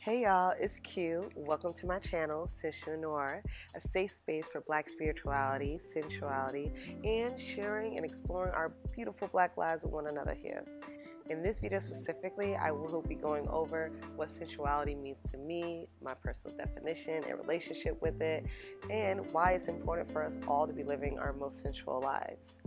Hey y'all, it's Q. Welcome to my channel, Sensual, a safe space for Black spirituality, sensuality, and sharing and exploring our beautiful Black lives with one another here. In this video specifically, I will be going over what sensuality means to me, my personal definition and relationship with it, and why it's important for us all to be living our most sensual lives.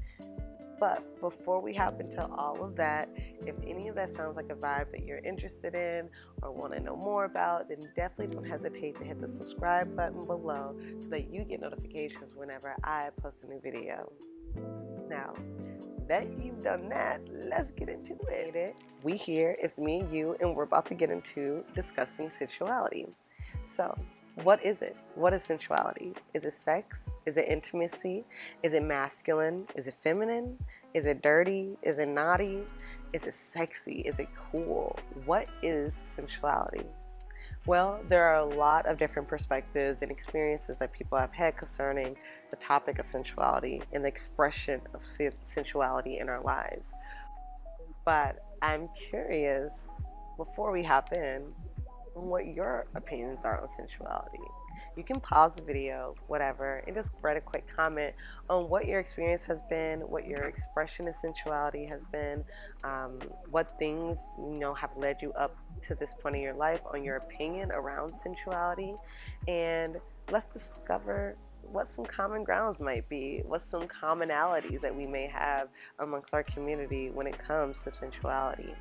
But before we hop into all of that, if any of that sounds like a vibe that you're interested in or want to know more about, then definitely don't hesitate to hit the subscribe button below so that you get notifications whenever I post a new video. Now, that you've done that, let's get into it. We here, it's me and you, and we're about to get into discussing sensuality. So, what is it? What is sensuality? Is it sex? Is it intimacy? Is it masculine? Is it feminine? Is it dirty? Is it naughty? Is it sexy? Is it cool? What is sensuality? Well, there are a lot of different perspectives and experiences that people have had concerning the topic of sensuality and the expression of sensuality in our lives. But I'm curious, before we hop in, what your opinions are on sensuality. You can pause the video, whatever, and just write a quick comment on what your experience has been, what your expression of sensuality has been, what things have led you up to this point in your life, on your opinion around sensuality, and let's discover what some common grounds might be, what some commonalities that we may have amongst our community when it comes to sensuality.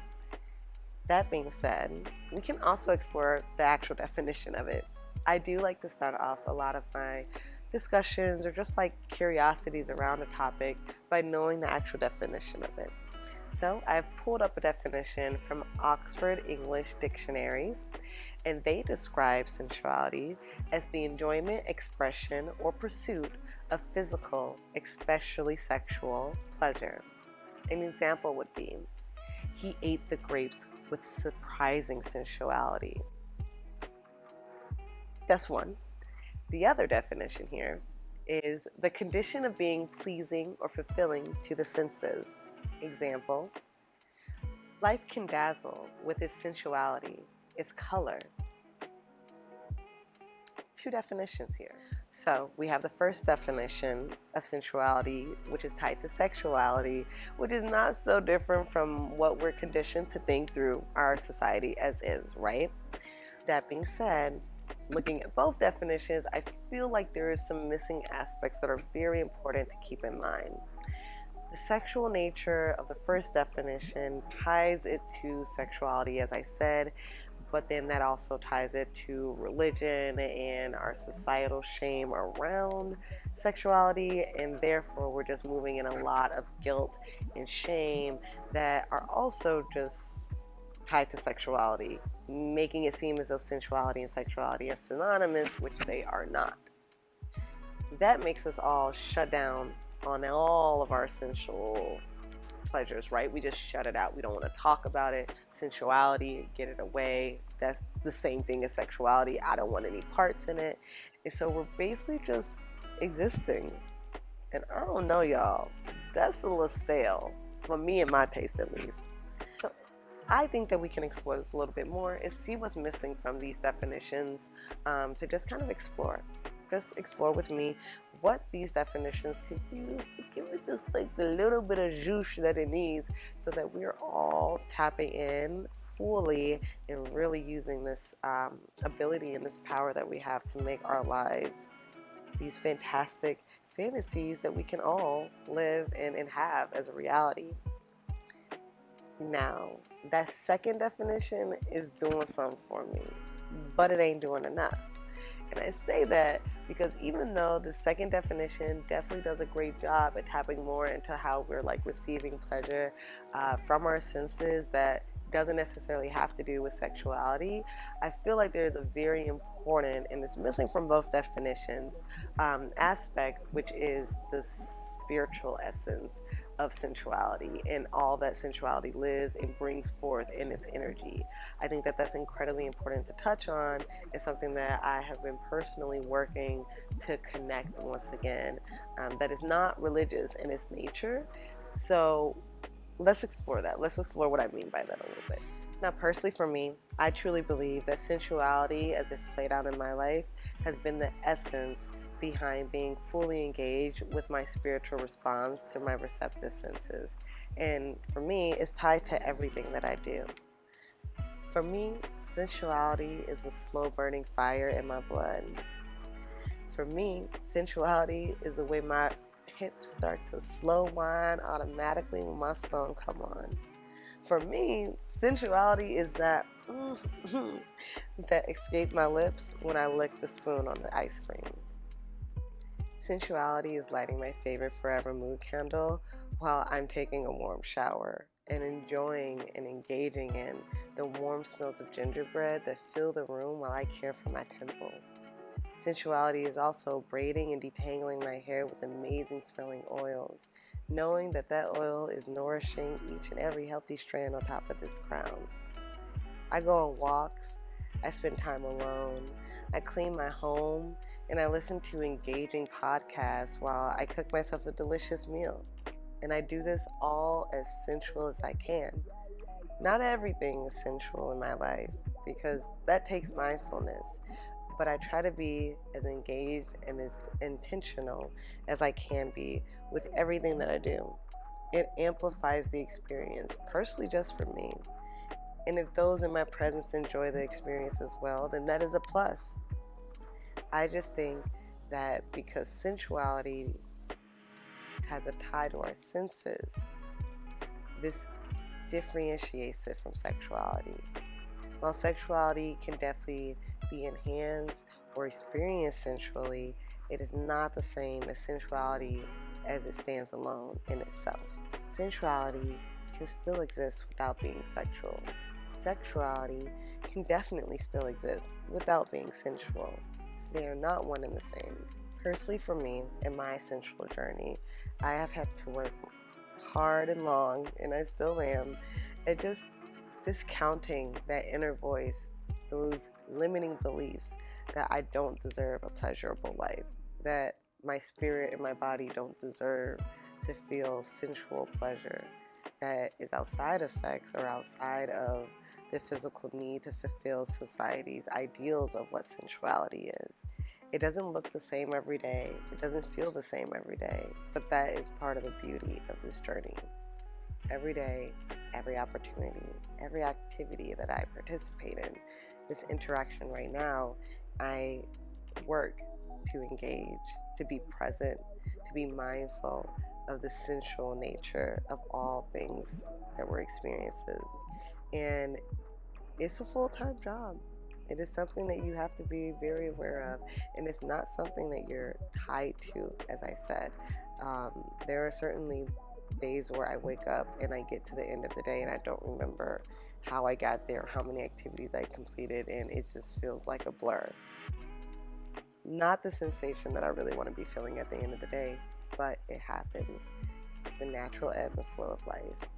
That being said, we can also explore the actual definition of it. I do like to start off a lot of my discussions or just like curiosities around a topic by knowing the actual definition of it. So I've pulled up a definition from Oxford English Dictionaries, and they describe sensuality as the enjoyment, expression, or pursuit of physical, especially sexual, pleasure. An example would be, he ate the grapes with surprising sensuality. That's one. The other definition here is the condition of being pleasing or fulfilling to the senses. Example, life can dazzle with its sensuality, its color. Two definitions here. So we have the first definition of sensuality, which is tied to sexuality, which is not so different from what we're conditioned to think through our society as is, right? That being said, looking at both definitions, I feel like there is some missing aspects that are very important to keep in mind. The sexual nature of the first definition ties it to sexuality, as I said, but then that also ties it to religion and our societal shame around sexuality, and therefore we're just moving in a lot of guilt and shame that are also just tied to sexuality, making it seem as though sensuality and sexuality are synonymous, which they are not. That makes us all shut down on all of our sensual pleasures, right? We just shut it out. We don't want to talk about it. Sensuality, get it away. That's the same thing as sexuality. I don't want any parts in it. And so we're basically just existing. And I don't know, y'all. That's a little stale, for me and my taste at least. So I think that we can explore this a little bit more and see what's missing from these definitions, to just kind of explore. Just explore with me what these definitions could use to give it just like the little bit of juice that it needs so that we're all tapping in fully and really using this ability and this power that we have to make our lives these fantastic fantasies that we can all live and have as a reality. Now, that second definition is doing something for me, but it ain't doing enough. And I say that because even though the second definition definitely does a great job at tapping more into how we're like receiving pleasure from our senses that doesn't necessarily have to do with sexuality, I feel like there's a very important, and it's missing from both definitions, aspect, which is the spiritual essence of sensuality and all that sensuality lives and brings forth in its energy. I think that that's incredibly important to touch on. It's something that I have been personally working to connect once again, that is not religious in its nature. So let's explore that. Let's explore what I mean by that a little bit. Now, personally for me, I truly believe that sensuality, as it's played out in my life, has been the essence behind being fully engaged with my spiritual response to my receptive senses. And for me, it's tied to everything that I do. For me, sensuality is a slow burning fire in my blood. For me, sensuality is the way my hips start to slow whine automatically when my song come on. For me, sensuality is that that escaped my lips when I licked the spoon on the ice cream. Sensuality is lighting my favorite Forever Mood candle while I'm taking a warm shower and enjoying and engaging in the warm smells of gingerbread that fill the room while I care for my temple. Sensuality is also braiding and detangling my hair with amazing smelling oils, knowing that that oil is nourishing each and every healthy strand on top of this crown. I go on walks, I spend time alone, I clean my home, and I listen to engaging podcasts while I cook myself a delicious meal. And I do this all as sensual as I can. Not everything is sensual in my life because that takes mindfulness, but I try to be as engaged and as intentional as I can be with everything that I do. It amplifies the experience, personally just for me. And if those in my presence enjoy the experience as well, then that is a plus. I just think that because sensuality has a tie to our senses, this differentiates it from sexuality. While sexuality can definitely be enhanced or experienced sensually, it is not the same as sensuality as it stands alone in itself. Sensuality can still exist without being sexual. Sexuality can definitely still exist without being sensual. They are not one and the same. Personally, for me, in my sensual journey, I have had to work hard and long, and I still am, at just discounting that inner voice, those limiting beliefs that I don't deserve a pleasurable life, that my spirit and my body don't deserve to feel sensual pleasure that is outside of sex or outside of the physical need to fulfill society's ideals of what sensuality is. It doesn't look the same every day. It doesn't feel the same every day, but that is part of the beauty of this journey. Every day, every opportunity, every activity that I participate in, this interaction right now, I work to engage, to be present, to be mindful of the sensual nature of all things that we're experiencing. And it's a full-time job. It is something that you have to be very aware of, and it's not something that you're tied to, as I said. There are certainly days where I wake up and I get to the end of the day and I don't remember how I got there, how many activities I completed, and it just feels like a blur. Not the sensation that I really want to be feeling at the end of the day, but it happens. It's the natural ebb and flow of life.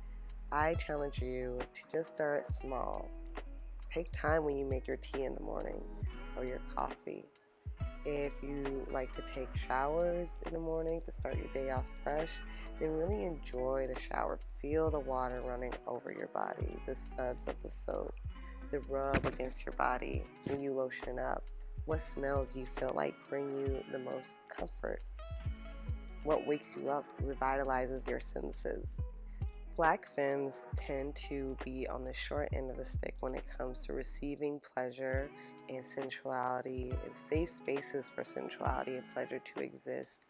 I challenge you to just start small. Take time when you make your tea in the morning or your coffee. If you like to take showers in the morning to start your day off fresh, then really enjoy the shower. Feel the water running over your body, the suds of the soap, the rub against your body when you lotion up. What smells you feel like bring you the most comfort? What wakes you up, revitalizes your senses? Black femmes tend to be on the short end of the stick when it comes to receiving pleasure and sensuality and safe spaces for sensuality and pleasure to exist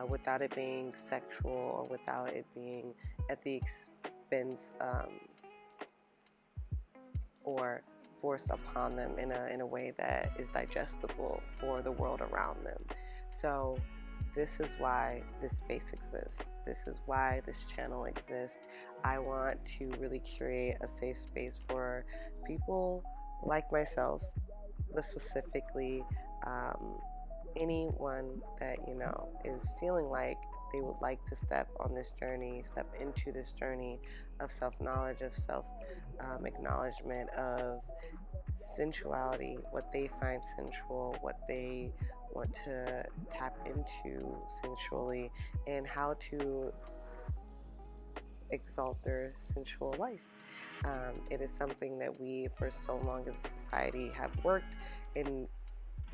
without it being sexual or without it being at the expense or forced upon them in a way that is digestible for the world around them. So this is why this space exists. This is why this channel exists. I want to really create a safe space for people like myself, but specifically anyone that is feeling like they would like to step on this journey, step into this journey of self-knowledge, of self-acknowledgement, of sensuality, what they find sensual, what they want to tap into sensually, and how to exalt their sensual life. It is something that we, for so long as a society, have worked in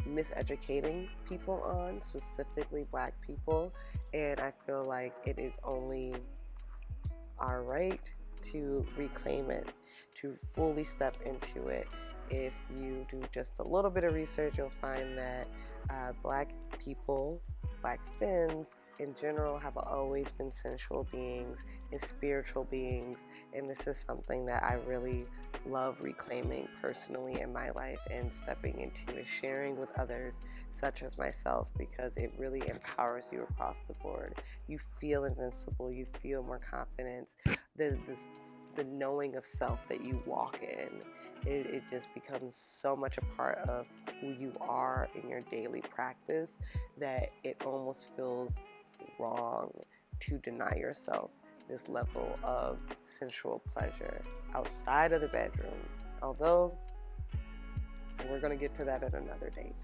miseducating people on, specifically Black people, and I feel like it is only our right to reclaim it, to fully step into it. If you do just a little bit of research, you'll find that Black people, Black femmes in general, have always been sensual beings and spiritual beings, and this is something that I really love reclaiming personally in my life and stepping into and sharing with others such as myself, because it really empowers you across the board. You feel invincible, you feel more confidence, the knowing of self that you walk in, it just becomes so much a part of who you are in your daily practice that it almost feels wrong to deny yourself this level of sensual pleasure outside of the bedroom. Although we're going to get to that at another date.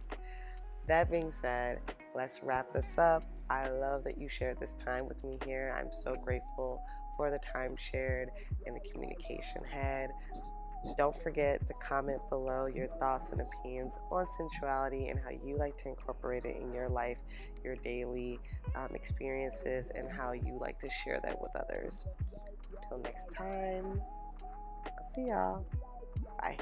That being said, let's wrap this up. I love that you shared this time with me here. I'm so grateful for the time shared and the communication had. Don't forget to comment below your thoughts and opinions on sensuality and how you like to incorporate it in your life, your daily experiences, and how you like to share that with others. Till next time, I'll see y'all. Bye.